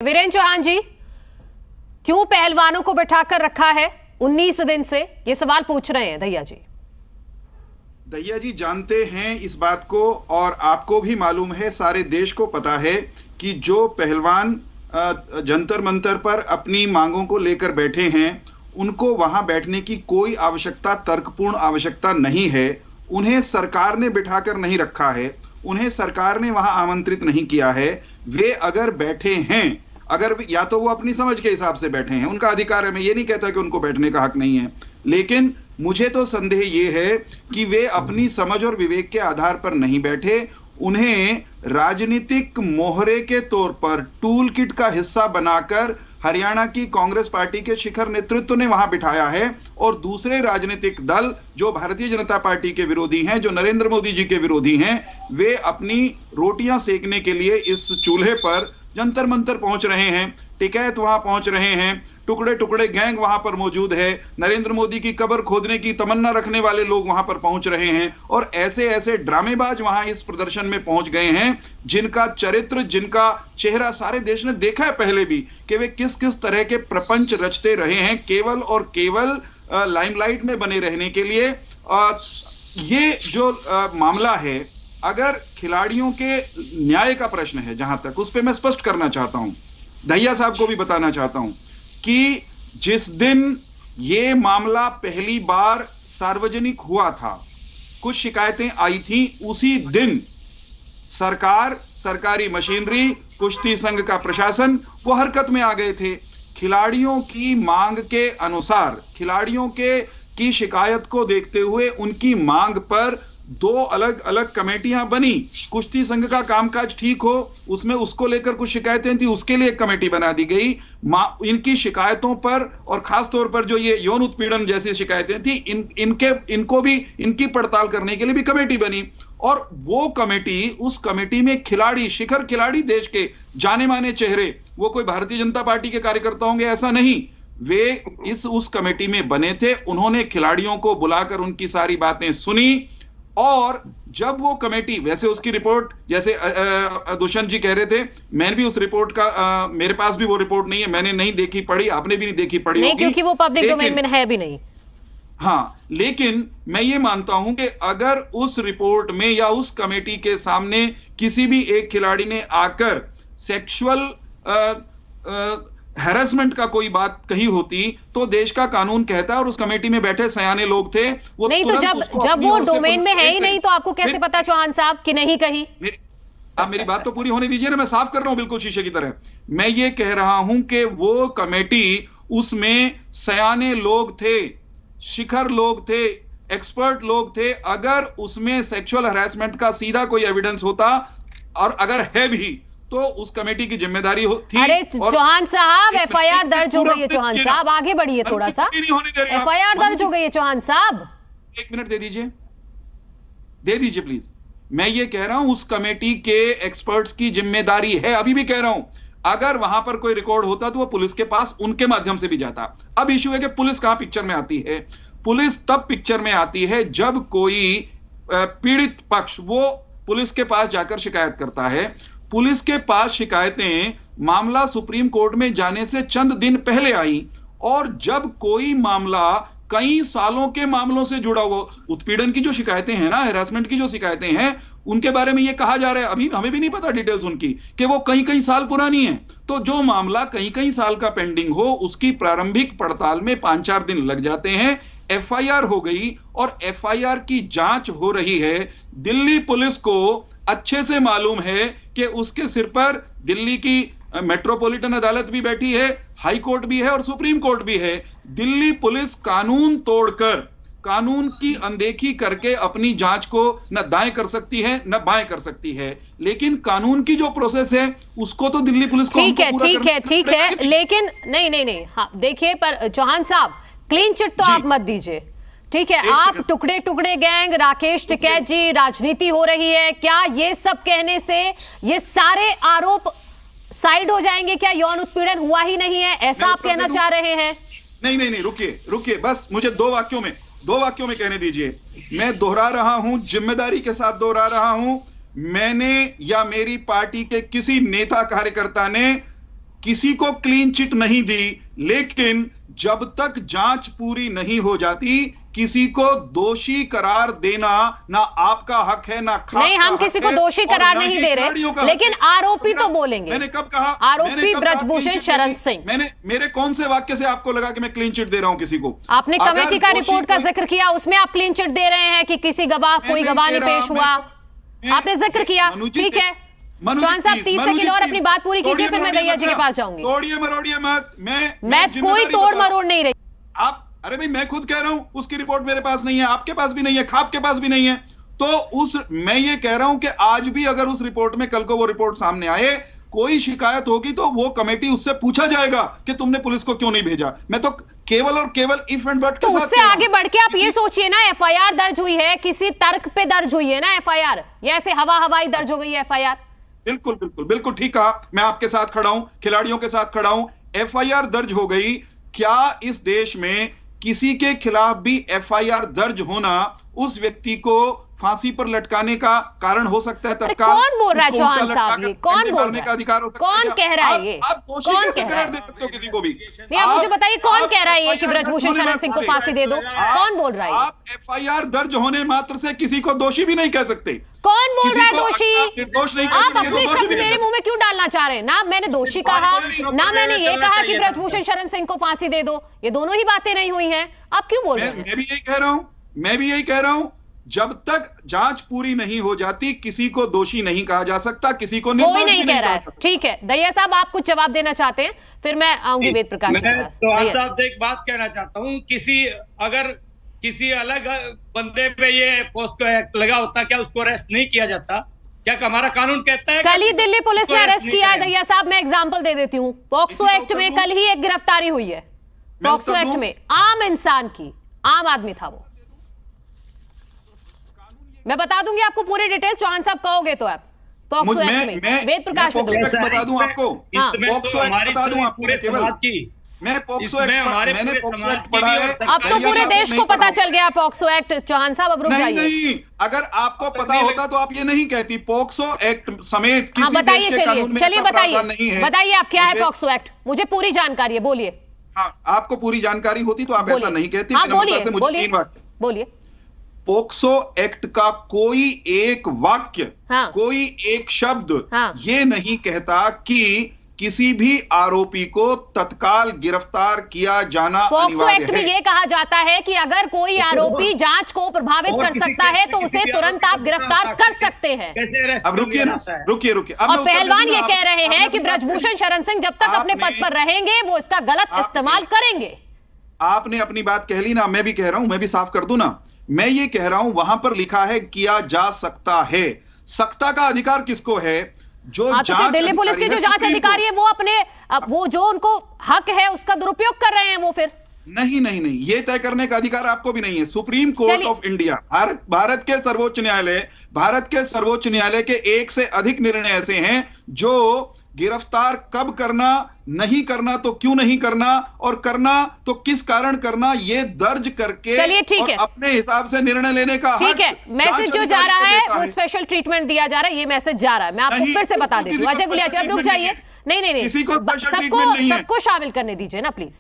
वीरेंद्र चौहान जी, क्यों पहलवानों को बैठाकर रखा है 19 दिन से, ये सवाल पूछ रहे हैं दहिया जी। दहिया जी जानते हैं इस बात को, और आपको भी मालूम है, सारे देश को पता है कि जो पहलवान जंतर मंतर पर अपनी मांगों को लेकर बैठे हैं, उनको वहां बैठने की कोई आवश्यकता, तर्कपूर्ण आवश्यकता नहीं है। उन्हें सरकार ने बिठाकर नहीं रखा है, उन्हें सरकार ने वहां आमंत्रित नहीं किया है। वे अगर बैठे हैं, अगर या तो वो अपनी समझ के हिसाब से बैठे हैं, उनका अधिकार है, मैं ये नहीं कहता कि उनको बैठने का हक नहीं है, लेकिन मुझे तो संदेह ये है कि वे अपनी समझ और विवेक के आधार पर नहीं बैठे। उन्हें राजनीतिक मोहरे के तौर पर टूल किट का हिस्सा बनाकर हरियाणा की कांग्रेस पार्टी के शिखर नेतृत्व ने वहां बिठाया है, और दूसरे राजनीतिक दल जो भारतीय जनता पार्टी के विरोधी हैं, जो नरेंद्र मोदी जी के विरोधी हैं, वे अपनी रोटियां सेकने के लिए इस चूल्हे पर जंतर मंतर पहुंच रहे हैं। टिकैत वहां पहुंच रहे हैं, टुकड़े टुकड़े गैंग वहां पर मौजूद है, नरेंद्र मोदी की कब्र खोदने की तमन्ना रखने वाले लोग वहां पर पहुंच रहे हैं, और ऐसे ऐसे ड्रामेबाज वहां इस प्रदर्शन में पहुंच गए हैं जिनका चरित्र, जिनका चेहरा सारे देश ने देखा है पहले भी, कि वे किस किस तरह के प्रपंच रचते रहे हैं केवल और केवल लाइमलाइट में बने रहने के लिए। ये जो मामला है, अगर खिलाड़ियों के न्याय का प्रश्न है, जहां तक उस पर मैं स्पष्ट करना चाहता हूं, दहिया साहब को भी बताना चाहता हूं कि जिस दिन ये मामला पहली बार सार्वजनिक हुआ था, कुछ शिकायतें आई थी, उसी दिन सरकार, सरकारी मशीनरी, कुश्ती संघ का प्रशासन वो हरकत में आ गए थे। खिलाड़ियों की मांग के अनुसार, खिलाड़ियों की शिकायत को देखते हुए उनकी मांग पर दो अलग अलग कमेटियां बनी। कुश्ती संघ का कामकाज ठीक हो, उसमें उसको लेकर कुछ शिकायतें थी, उसके लिए एक कमेटी बना दी गई। इनकी शिकायतों पर, और खास तौर पर जो ये यौन उत्पीड़न जैसी शिकायतें थी, इनको भी, इनकी पड़ताल करने के लिए भी कमेटी बनी। और वो कमेटी, उस कमेटी में खिलाड़ी, शिखर खिलाड़ी, देश के जाने माने चेहरे, वो कोई भारतीय जनता पार्टी के कार्यकर्ता होंगे ऐसा नहीं, वे उस कमेटी में बने थे। उन्होंने खिलाड़ियों को बुलाकर उनकी सारी बातें सुनी, और जब वो कमेटी, वैसे उसकी रिपोर्ट, जैसे दुष्यंत जी कह रहे थे, मैंने भी उस रिपोर्ट का, मेरे पास भी वो रिपोर्ट नहीं है, मैंने नहीं देखी पढ़ी, आपने भी नहीं देखी पढ़ी नहीं, क्योंकि वो पब्लिक डोमेन में है भी नहीं। हाँ, लेकिन मैं ये मानता हूं कि अगर उस रिपोर्ट में या उस कमेटी के सामने किसी भी एक खिलाड़ी ने आकर सेक्सुअल हैरेसमेंट का कोई बात कही होती, तो देश का कानून कहता है, और उस कमेटी में बैठे सयाने लोग थे, वो नहीं, तो जब वो डोमेन में है ही नहीं, तो आपको कैसे पता चौहान साहब कि नहीं कही? आप मेरी बात तो पूरी होने दीजिए ना, मैं साफ कर रहा हूं बिल्कुल शीशे की तरह। मैं ये कह रहा हूं कि वो कमेटी, उसमें सयाने लोग थे, शिखर लोग थे, एक्सपर्ट लोग थे। अगर उसमें सेक्सुअल हरासमेंट का सीधा कोई एविडेंस होता, और अगर है भी, तो उस कमेटी की जिम्मेदारी थी। अरे चौहान साहब, एफआईआर दर्ज हो गई है। चौहान साहब आगे बढ़िए थोड़ा सा, एफआईआर दर्ज हो गई है। चौहान साहब 1 मिनट दे दीजिए प्लीज। मैं ये कह रहा हूं उस कमेटी के एक्सपर्ट्स की जिम्मेदारी है, अभी भी कह रहा हूं। अगर वहां पर कोई रिकॉर्ड होता तो वो पुलिस के पास उनके माध्यम से भी जाता। अब इश्यू है कि पुलिस कहां पिक्चर में आती है। पुलिस तब पिक्चर में आती है जब कोई पीड़ित पक्ष वो पुलिस के पास जाकर शिकायत करता है। पुलिस के पास शिकायतें, मामला सुप्रीम कोर्ट में जाने से चंद दिन पहले आई, और जब कोई मामला कई सालों के मामलों से जुड़ा हुआ, उत्पीड़न की जो शिकायतें हैं ना, हैरेसमेंट की जो शिकायतें हैं, उनके बारे में ये कहा जा रहा है, अभी हमें भी नहीं पता डिटेल्स उनकी, कि वो कई साल पुरानी है। तो जो मामला कई साल का पेंडिंग हो, उसकी प्रारंभिक पड़ताल में 5-4 दिन लग जाते हैं। एफआईआर हो गई, और एफआईआर की जांच हो रही है। दिल्ली पुलिस को अच्छे से मालूम है कि उसके सिर पर दिल्ली की मेट्रोपॉलिटन अदालत भी बैठी है, हाई कोर्ट भी है, और सुप्रीम कोर्ट भी है। दिल्ली पुलिस कानून तोड़कर, कानून की अनदेखी करके अपनी जांच को न दाएं कर सकती है न बाएं कर सकती है, लेकिन कानून की जो प्रोसेस है उसको तो दिल्ली पुलिस को ठीक है, लेकिन नहीं, हाँ देखिए, पर चौहान साहब क्लीन चिट तो आप मत दीजिए, ठीक है? आप टुकड़े टुकड़े गैंग, राकेश टिकैत जी, राजनीति हो रही है, क्या ये सब कहने से ये सारे आरोप साइड हो जाएंगे? क्या यौन उत्पीड़न हुआ ही नहीं है, ऐसा आप कहना चाह रहे हैं? नहीं, रुकिए, बस मुझे दो वाक्यों में कहने दीजिए। मैं दोहरा रहा हूं, जिम्मेदारी के साथ दोहरा रहा हूं। मैंने या मेरी पार्टी के किसी नेता कार्यकर्ता ने किसी को क्लीन चिट नहीं दी, लेकिन जब तक जांच पूरी नहीं हो जाती किसी को दोषी करार देना ना आपका हक है ना खाप नहीं, हम किसी को दोषी करार नहीं दे रहे, लेकिन आरोपी तो बोलेंगे। मैंने कब कहा? आरोपी ब्रजभूषण शरण सिंह। मेरे कौन से वाक्य से आपको लगा कि मैं क्लीन चिट दे रहा हूं किसी को? आपने कमेटी का रिपोर्ट का जिक्र किया, उसमें आप क्लीन चिट दे रहे हैं कि किसी गवाह कोई गवाह नहीं पेश हुआ, आपने जिक्र किया। ठीक है चौहान साहब, 30 सेकंड और अपनी बात पूरी कीजिए, फिर मैं दैया जी के पास जाऊंगी। तोड़िए मरोड़िए मत, मैं कोई तोड़ मरोड़ नहीं रही। आप, अरे भाई मैं खुद कह रहा हूं उसकी रिपोर्ट मेरे पास नहीं है, आपके पास भी नहीं है, खाप के पास भी नहीं है। तो मैं ये कह रहा हूं कि आज भी अगर उस रिपोर्ट में कल को वो रिपोर्ट सामने आए, कोई शिकायत होगी तो वो कमेटी उससे पूछा जाएगा कि तुमने पुलिस को क्यों नहीं भेजा। मैं तो केवल और केवल इफ एंड बट के साथ उससे आगे बढ़ के आप ये सोचिए ना, एफआईआर दर्ज हुई है, किसी तर्क पे दर्ज हुई है ना एफआईआर, या ऐसे हवाई दर्ज हो गई है एफआईआर? बिल्कुल बिल्कुल बिल्कुल ठीक कहा, मैं आपके साथ खड़ा हूं, खिलाड़ियों के साथ खड़ा हूं। एफआईआर दर्ज हो गई, क्या इस देश में किसी के खिलाफ भी एफआईआर दर्ज होना उस व्यक्ति को फांसी पर लटकाने का कारण हो सकता है तत्काल? कौन बोल रहा है चौहान साहब? ये कौन बोल रहा है? कौन कह रहा है ये? आप दोषी कैसे करार दे सकते हो किसी को भी? नहीं, आप मुझे बताइए कौन कह रहा है ये कि ब्रजभूषण शरण सिंह को फांसी दे दो? कौन बोल रहा है? आप एफआईआर दर्ज होने मात्र से किसी को दोषी भी नहीं कह सकते। कौन बोल रहा है दोषी? आप अपने शब्द मेरे मुंह में क्यों डालना चाह रहे हैं? ना मैंने दोषी कहा, ना मैंने ये कहा कि ब्रजभूषण शरण सिंह को फांसी दे दो। ये दोनों ही बातें नहीं हुई हैं, आप क्यों बोल रहे हैं? मैं भी यही कह रहा हूं, जब तक जांच पूरी नहीं हो जाती किसी को दोषी नहीं कहा जा सकता, किसी को निर्दोष कोई नहीं कह रहा है। ठीक है दैया साहब, आप कुछ जवाब देना चाहते हैं, फिर मैं आऊंगी वेद प्रकाश के पास। तो आप एक बात कहना चाहता हूँ, अगर किसी अलग बंदे पे ये पोस्को एक्ट लगा होता, क्या उसको अरेस्ट नहीं किया जाता? क्या हमारा कानून कहता है? कल ही दिल्ली पुलिस ने अरेस्ट किया है दैया साहब। मैं एग्जांपल दे देती हूँ, पॉक्सो एक्ट में कल ही एक गिरफ्तारी हुई है। पॉक्सो एक्ट में आम इंसान की, आम आदमी था वो। मैं बता दूंगी आपको पूरी डिटेल, चौहान साहब कहोगे तो आप। पॉक्सो एक्ट में वेद प्रकाश बता दूं आपको, पॉक्सो एक्ट बता दूं आपको, केवल मैं पॉक्सो एक्ट, मैंने पॉक्सो एक्ट पढ़ा है। अब तो पूरे देश को पता चल गया पॉक्सो एक्ट। चौहान साहब अब रुक जाइए। नहीं, अगर आपको पता होता तो आप ये नहीं कहती। पॉक्सो एक्ट समेत किसी बताइए, देश के कानून में चलिए बताइए, बताइए आप क्या है पॉक्सो एक्ट, मुझे पूरी जानकारी है, बोलिए। हाँ, आपको पूरी जानकारी होती तो आप ऐसा नहीं कहती। बोलिए। पोक्सो एक्ट का कोई एक वाक्य, कोई एक शब्द ये नहीं कहता कि किसी भी आरोपी को तत्काल गिरफ्तार किया जाना अनिवार्य है। पोक्सो एक्ट में ये कहा जाता है कि अगर कोई आरोपी जांच को प्रभावित कर सकता है तो उसे तुरंत आप गिरफ्तार कर सकते हैं। अब रुकिए ना, रुकिए। और पहलवान ये कह रहे हैं कि ब्रजभूषण शरण सिंह जब तक अपने पद पर रहेंगे वो इसका गलत इस्तेमाल करेंगे। आपने अपनी बात कह ली ना, मैं भी कह रहा हूं, मैं भी साफ कर दूं ना। मैं ये कह रहा हूं वहां पर लिखा है किया जा सकता है। सकता का अधिकार किसको है? जो जांच दिल्ली पुलिस के जो जांच अधिकारी है वो अपने वो जो उनको हक है उसका दुरुपयोग कर रहे हैं वो। फिर नहीं, ये तय करने का अधिकार आपको भी नहीं है। Supreme court of India, Bharat के सर्वोच्च न्यायालय के एक से अधिक निर्णय ऐसे हैं जो गिरफ्तार कब करना, नहीं करना तो क्यों नहीं करना, और करना तो किस कारण करना, ये दर्ज करके ठीक है, अपने हिसाब से निर्णय लेने का ठीक है। मैसेज जो जा रहा है वो स्पेशल ट्रीटमेंट दिया जा रहा है, ये मैसेज जा रहा है। मैं आपको फिर से बता देती हूँ। अजय गुलिया जी, अब रुक जाइए। नहीं, सबको शामिल करने दीजिए ना प्लीज।